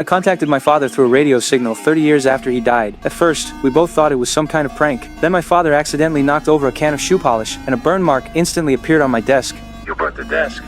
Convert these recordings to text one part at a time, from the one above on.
I contacted my father through a radio signal 30 years after he died. At first, we both thought it was some kind of prank. Then my father accidentally knocked over a can of shoe polish, and a burn mark instantly appeared on my desk. You burnt the desk.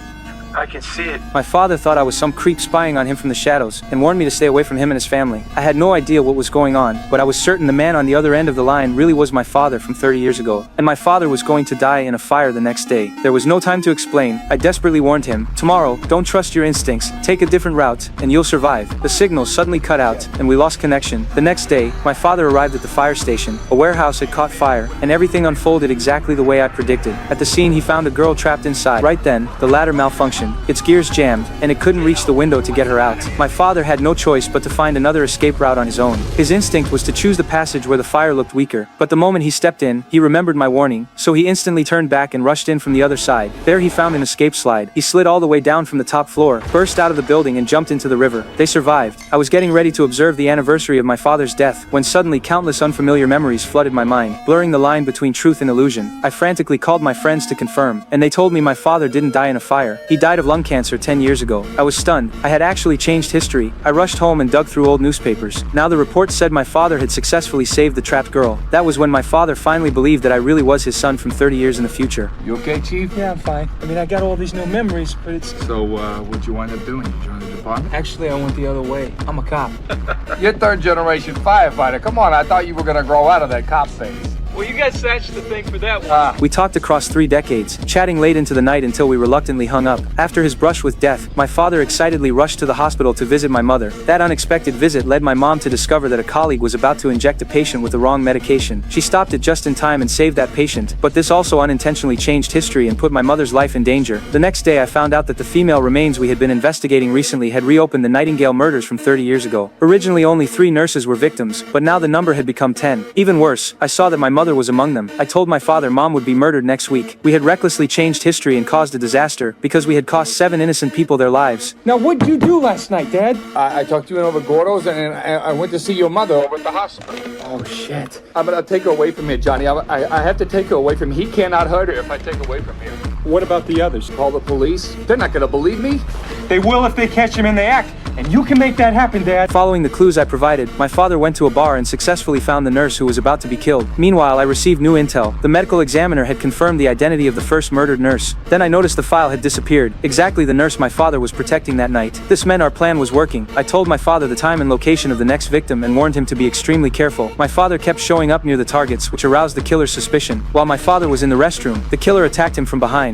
I can see it. My father thought I was some creep spying on him from the shadows, and warned me to stay away from him and his family. I had no idea what was going on, but I was certain the man on the other end of the line really was my father from 30 years ago, and my father was going to die in a fire the next day. There was no time to explain. I desperately warned him, "Tomorrow, don't trust your instincts, take a different route, and you'll survive." The signal suddenly cut out, and we lost connection. The next day, my father arrived at the fire station. A warehouse had caught fire, and everything unfolded exactly the way I predicted. At the scene, he found a girl trapped inside. Right then, the ladder malfunctioned. Its gears jammed, and it couldn't reach the window to get her out. My father had no choice but to find another escape route on his own. His instinct was to choose the passage where the fire looked weaker, but the moment he stepped in, he remembered my warning, so he instantly turned back and rushed in from the other side. There he found an escape slide. He slid all the way down from the top floor, burst out of the building and jumped into the river. They survived. I was getting ready to observe the anniversary of my father's death, when suddenly countless unfamiliar memories flooded my mind, blurring the line between truth and illusion. I frantically called my friends to confirm, and they told me my father didn't die in a fire. He died of lung cancer 10 years ago. I was stunned. I had actually changed history. I rushed home and dug through old newspapers. Now the reports said my father had successfully saved the trapped girl. That was when my father finally believed that I really was his son from 30 years in the future. You okay, Chief? Yeah, I'm fine. I mean, I got all these new memories, but it's... So, what'd you wind up doing? You joined the department? Actually, I went the other way. I'm a cop. You're third-generation firefighter. Come on, I thought you were gonna grow out of that cop phase. Well, you guys snatched the thing for that one. We talked across 3 decades, chatting late into the night until we reluctantly hung up. After his brush with death, my father excitedly rushed to the hospital to visit my mother. That unexpected visit led my mom to discover that a colleague was about to inject a patient with the wrong medication. She stopped it just in time and saved that patient, but this also unintentionally changed history and put my mother's life in danger. The next day I found out that the female remains we had been investigating recently had reopened the Nightingale murders from 30 years ago. Originally only 3 nurses were victims, but now the number had become 10. Even worse, I saw that my mother was among them. I told my father Mom would be murdered next week. We had recklessly changed history and caused a disaster, because we had cost 7 innocent people their lives. Now, what'd you do last night, Dad? I talked you in over Gordo's, and I went to see your mother over at the hospital. Oh, shit. I'm gonna take her away from here, Johnny. I have to take her away from here. He cannot hurt her if I take her away from here. What about the others? Call the police? They're not gonna believe me. They will if they catch him in the act, and you can make that happen, Dad. Following the clues I provided, my father went to a bar and successfully found the nurse who was about to be killed. Meanwhile, I received new intel. The medical examiner had confirmed the identity of the first murdered nurse. Then I noticed the file had disappeared, exactly the nurse my father was protecting that night. This meant our plan was working. I told my father the time and location of the next victim and warned him to be extremely careful. My father kept showing up near the targets, which aroused the killer's suspicion. While my father was in the restroom, the killer attacked him from behind.